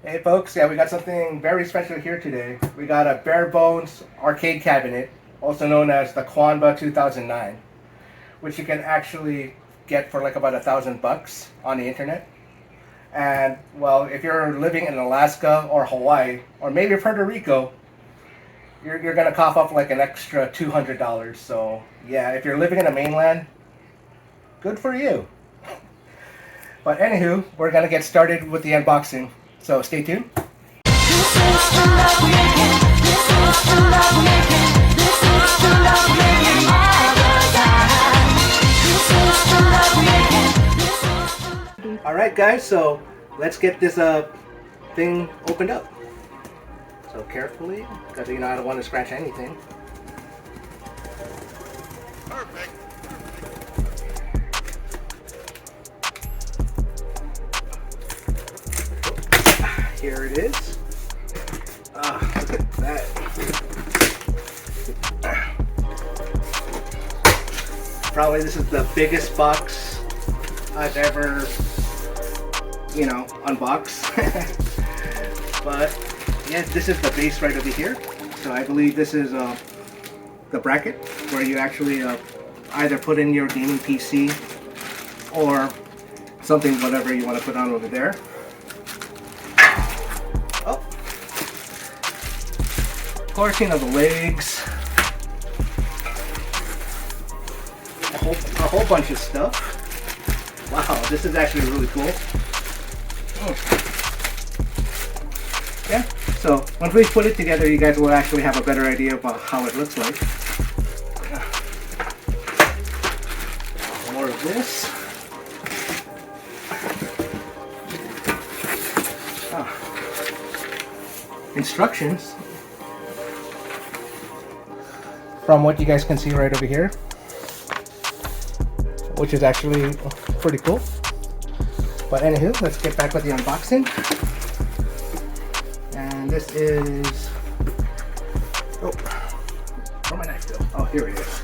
Hey folks, yeah, we got something very special here today. We got a bare bones arcade cabinet, also known as the Qanba 2009, which you can actually get for like about $1,000 on the internet. And well, if you're living in Alaska or Hawaii or maybe Puerto Rico, you're gonna cough up like an extra $200. So yeah, if you're living in the mainland, good for you. But anywho, we're gonna get started with the unboxing. So stay tuned. Alright guys, so let's get this thing opened up. So carefully, because I don't want to scratch anything. Perfect. Here it is. Look at that. Probably this is the biggest box I've ever, unboxed. But yeah, this is the base right over here. So I believe this is the bracket where you actually either put in your gaming PC or something, whatever you want to put on over there. Oh, of course, the legs, a whole bunch of stuff. Wow, this is actually really cool. Yeah, so once we put it together, you guys will actually have a better idea about how it looks like. More of this. Instructions from what you guys can see right over here, which is actually pretty cool. But anywho, let's get back with the unboxing. And this is, oh, where'd my knife go? Oh, here it is.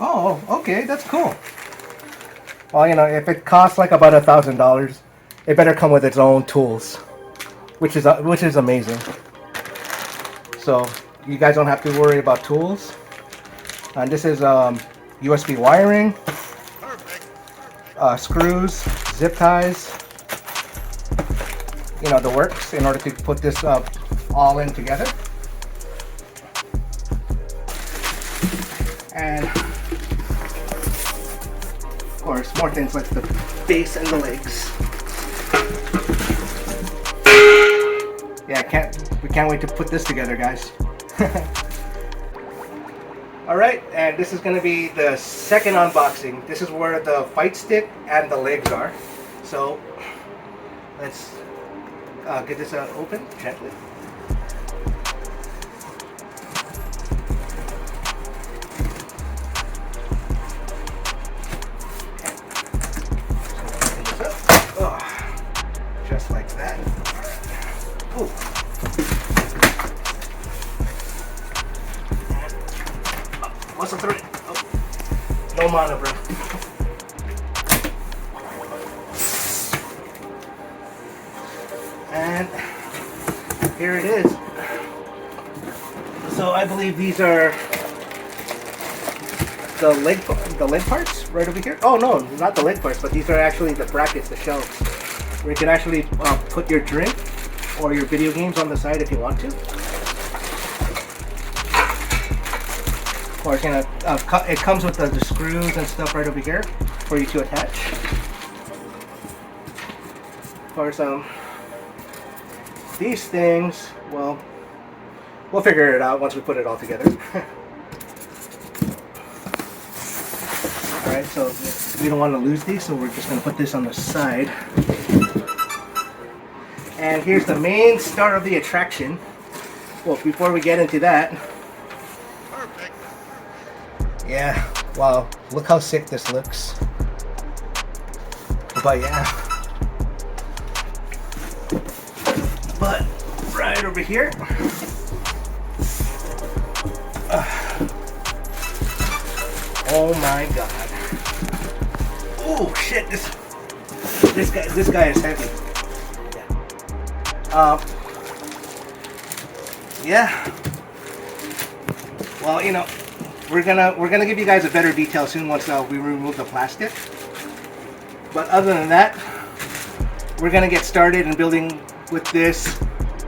Oh, okay, that's cool. Well, if it costs like about $1,000, it better come with its own tools, which is amazing. So you guys don't have to worry about tools. And this is USB wiring, screws, zip ties, the works in order to put this all in together. And of course, more things like the base and the legs. Yeah, we can't wait to put this together, guys. Alright, and this is going to be the second unboxing. This is where the fight stick and the legs are. So, let's get this open gently. Just like that. Ooh. Muscle through it. Oh. No mana, bro. And here it is. So I believe these are the leg parts right over here. Oh no, not the leg parts, but these are actually the brackets, the shelves, where you can actually put your drink or your video games on the side if you want to. Or it comes with the screws and stuff right over here for you to attach. Of course, these things, well, we'll figure it out once we put it all together. Alright, so we don't want to lose these, so we're just going to put this on the side. And here's the main star of the attraction. Well, before we get into that, perfect. Yeah, wow, look how sick this looks. But yeah. But right over here, Oh my god. Oh shit, this guy is heavy. Yeah. Yeah. Well, you know, we're gonna give you guys a better detail soon once we remove the plastic. But other than that, we're gonna get started in building with this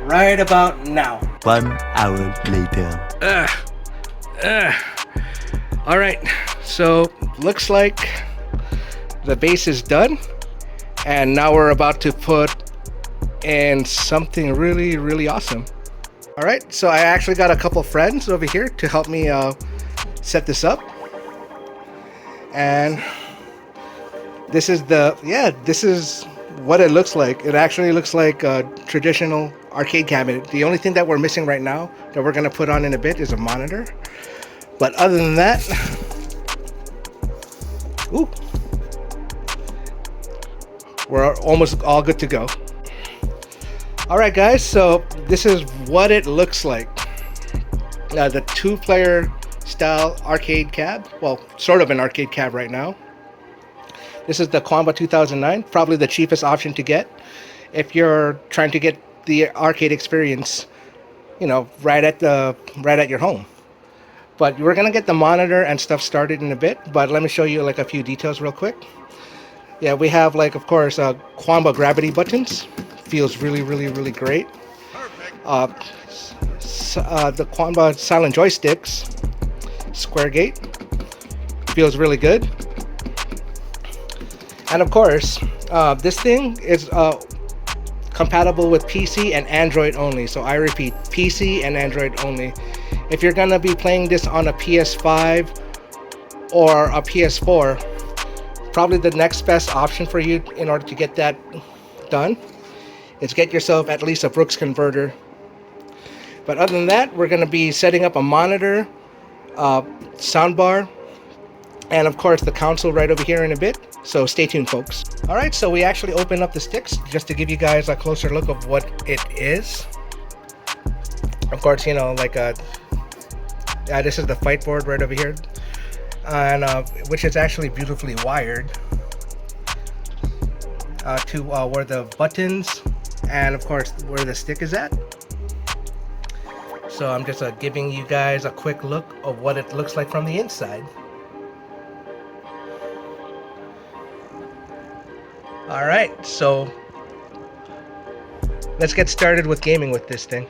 right about now. 1 hour later. All right, so looks like the base is done, and now we're about to put in something really, really awesome. All right, so I actually got a couple friends over here to help me set this up, and this is what it looks like. It actually looks like a traditional arcade cabinet. The only thing that we're missing right now that we're gonna put on in a bit is a monitor. But other than that, ooh, we're almost all good to go. All right, guys, so this is what it looks like. The 2-player style arcade cab, well, sort of an arcade cab right now. This is the Qanba 2009, probably the cheapest option to get if you're trying to get the arcade experience, you know, right at your home. But we're gonna get the monitor and stuff started in a bit, but let me show you like a few details real quick. Yeah, we have like, of course, Qanba gravity buttons. Feels really, really, really great. The Qanba silent joysticks, square gate, feels really good. And of course, this thing is compatible with PC and Android only. So I repeat, PC and Android only. If you're gonna be playing this on a PS5 or a PS4, probably the next best option for you in order to get that done is get yourself at least a Brooks converter. But other than that, we're gonna be setting up a monitor, soundbar, and of course the console right over here in a bit. So stay tuned, folks. All right, so we actually opened up the sticks just to give you guys a closer look of what it is. Of course, you know, like this is the fight board right over here, and which is actually beautifully wired to where the buttons and of course where the stick is at. So I'm just giving you guys a quick look of what it looks like from the inside. All right, so let's get started with gaming with this thing.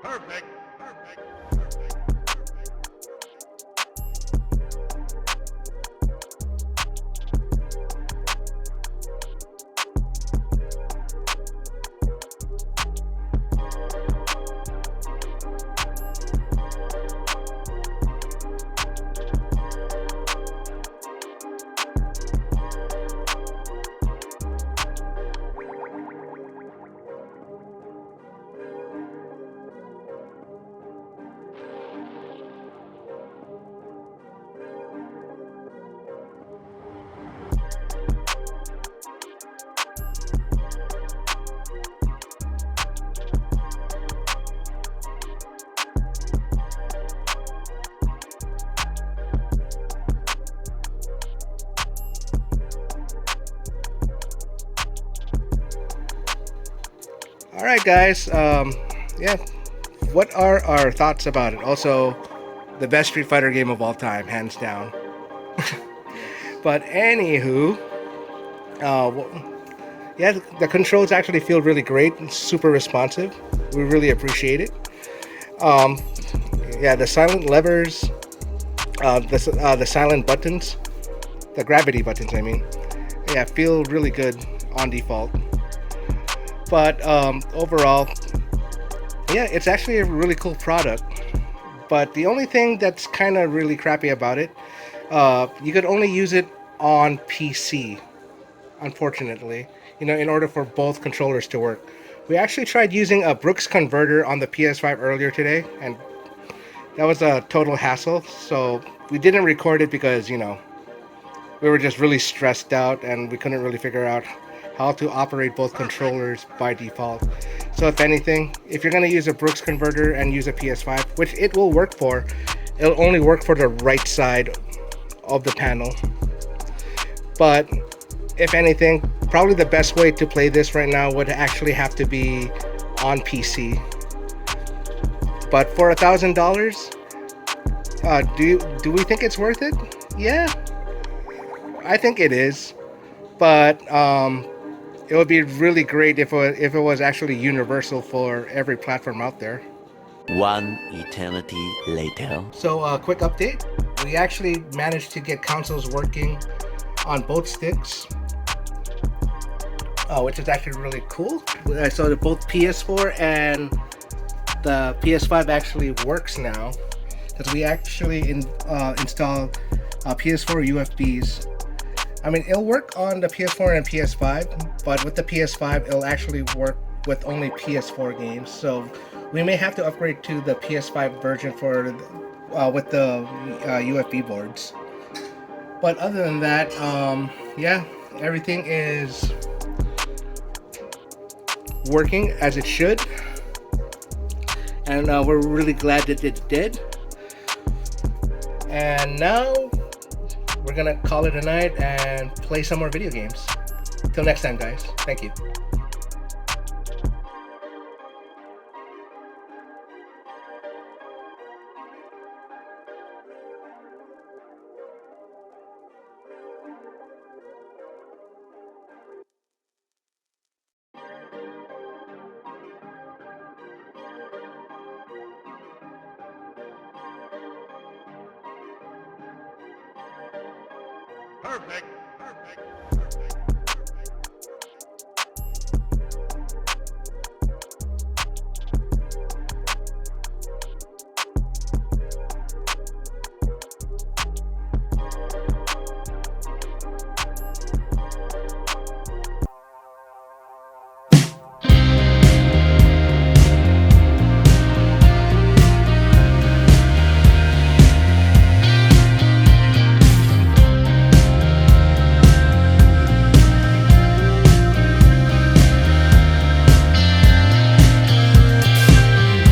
Perfect. All right, guys. Yeah, what are our thoughts about it? Also, the best Street Fighter game of all time, hands down. But anywho, yeah, the controls actually feel really great and super responsive. We really appreciate it. Yeah, the silent levers, the silent buttons, the gravity buttons, I mean, yeah, feel really good on default. But overall, yeah, it's actually a really cool product. But the only thing that's kind of really crappy about it, you could only use it on PC, unfortunately, in order for both controllers to work. We actually tried using a Brooks converter on the PS5 earlier today, and that was a total hassle. So we didn't record it because, we were just really stressed out and we couldn't really figure out how to operate both controllers by default. So if anything, if you're going to use a Brooks converter and use a PS5, which it will work for, it'll only work for the right side of the panel. But if anything, probably the best way to play this right now would actually have to be on PC. But for $1,000, do we think it's worth it? Yeah, I think it is. But it would be really great if it was actually universal for every platform out there. One eternity later. So, quick update. We actually managed to get consoles working on both sticks, which is actually really cool. So, both PS4 and the PS5 actually works now because we actually installed PS4 UFBs. I mean, it'll work on the PS4 and PS5, but with the PS5, it'll actually work with only PS4 games. So we may have to upgrade to the PS5 version for with the UFB boards. But other than that, yeah, everything is working as it should, and we're really glad that it did. And now we're gonna call it a night and play some more video games. Till next time, guys. Thank you. Perfect.